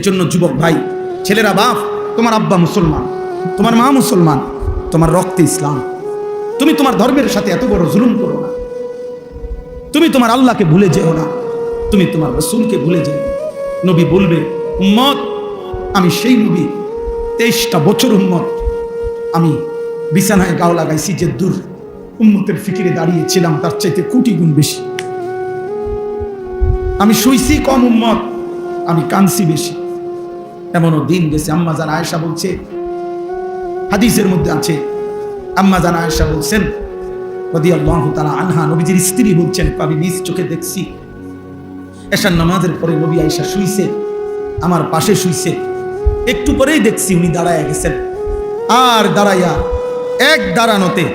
জন্য যুবক ভাই, ছেলেরা, বাপ, তোমার আব্বা মুসলমান, তোমার মা মুসলমান, তোমার রক্তে ইসলাম। তুমি তোমার ধর্মের সাথে এত বড় জুলুম করো না। তুমি তোমার আল্লাহকে ভুলে যেও না, তুমি তোমার রাসূলকে ভুলে যেও। নবী বলবে, উম্মত, আমি সেই নবী, 23টা বছর উম্মত আমি বিছানায় গাও লাগাইছি, যে দূর উম্মতের ফিকিরে দাঁড়িয়েছিলাম তার চাইতে কোটি গুণ বেশি। আমি শুইছি কম উম্মত, আমি কাঁদছি বেশি। এমনও দিন গেছে, আম্মা জান আয়েশা বলছে, হাদিসের মধ্যে আছে, আম্মা জান আয়েশা বলছেন রাদিয়াল্লাহু তাআলা আনহা, নবীজির স্ত্রী বলছেন, আমি নিজ চোখে দেখছি এশার নামাজের পরে নবী আয়েশা শুইছে, আমার পাশে শুইছে। একটু পরেই দেখছি উনি দাঁড়ায় গেছেন, আর দাঁড়াইয়া এক দাঁড়ানোতে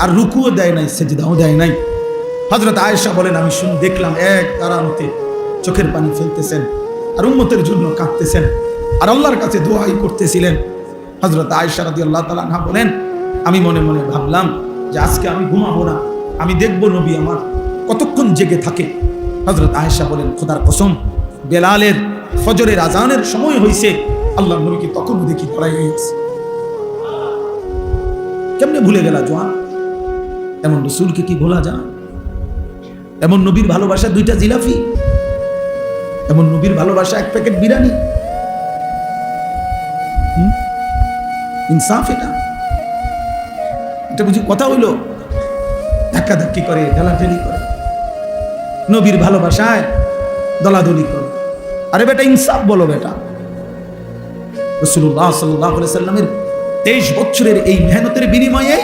আর রুকুও দেয় নাই, সেজদাও দেয় নাই। হযরত আয়েশা বলেন, আমি দেখলাম এক দাঁড়ানোতে চোখের পানি ফেলতেছেন আর উম্মতের জন্য কাঁদতেছেন আর আল্লাহর কাছে দোয়াই করতেছিলেন। হযরত আয়েশা রাদিয়াল্লাহু তাআলা আনহা বলেন, আমি মনে মনে ভাবলাম যে আজকে আমি ঘুমাবো না, আমি দেখব নবী আমার কতক্ষণ জেগে থাকে। হযরত আয়েশা বলেন, খোদার কসম, বেলালের ফজরের আজানের সময় হয়েছে, আল্লাহর নবীকে তখন দেখি দাঁড়ায় গেছে। কেমনে ভুলে গেলা জোয়ান? এমন রাসূলকে কি ভোলা যায়? এমন নবীর ভালোবাসা 2টা জিলাপি, এমন নবীর ভালোবাসা 1 প্যাকেট বিরিয়ানি। ইনসাফ এটা? এটা বুঝি কথা হইল? ধাক্কাধাক্কি করে, ঢেলাঢেলি করে, নবীর ভালোবাসায় দলাদলি করে। আরে বেটা, ইনসাফ বলো বেটা। রাসূলুল্লাহ সাল্লাল্লাহু আলাইহি ওয়াসাল্লামের 23 বছরের এই মেহনতের বিনিময়ে